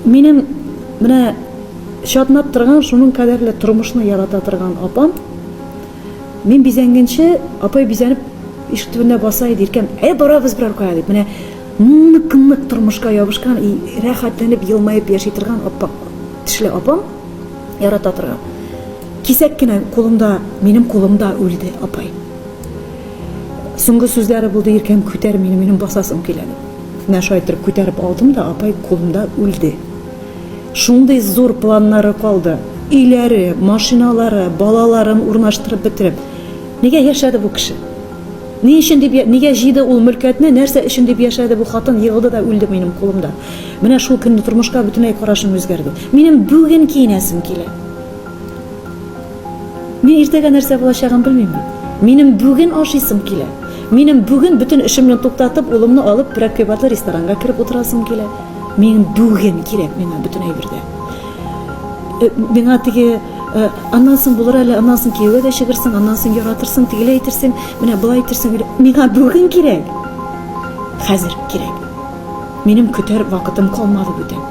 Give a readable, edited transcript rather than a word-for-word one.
Минем менә шатнап торган, шуның кадәрле тормышны ярата торган апам, мин бизәнгәнче, апай бизәнеп ишек төбендә баса иде, иркәм, барабыз берәр кая дип, менә нык тормышка ябышкан, рәхәтләнеп, елмаеп яши торган апа, тешле апам ярата торган. Кисәк кенә кулымда, минем кулымда үлде апай. Соңгы сүзләре булды, иркәм, күтәр мине, минем басасым килә. Менә шулай итеп күтәреп алдым да, апай кулымда үлде. Шундый зур планнары калды. Өйләре, машиналары, балаларын урнаштырып бетереп. Нигә яшәде бу кеше? Ни өчен дип, нигә җыйды ул мөлкәтне, нәрсә өчен дип яшәде бу хатын, егылды да үлде минем кулымда. Менә шул көнне тормышка бөтенләй карашым үзгәрде. Минем бүген киенәсем килә. Мин иртәгә нәрсә булачагын белмим бит. Минем бүген ашыйсым килә. Минем бүген бүтән эшемне туктатып, улымны алып, прәккәбатлы ресторанга кирип утырасым килә. Минем бүген кирәк миңа бүтән әйбердә. Миңа теге аннан соң булыр әле, аннан соң кияүгә дә чыгырсың, аннан соң яратырсың, тигеләй әйтерсең, менә булай әйтерсең, миңа бүген кирәк. Хәзер кирәк. Минем көтәр вакытым калмады бүтән.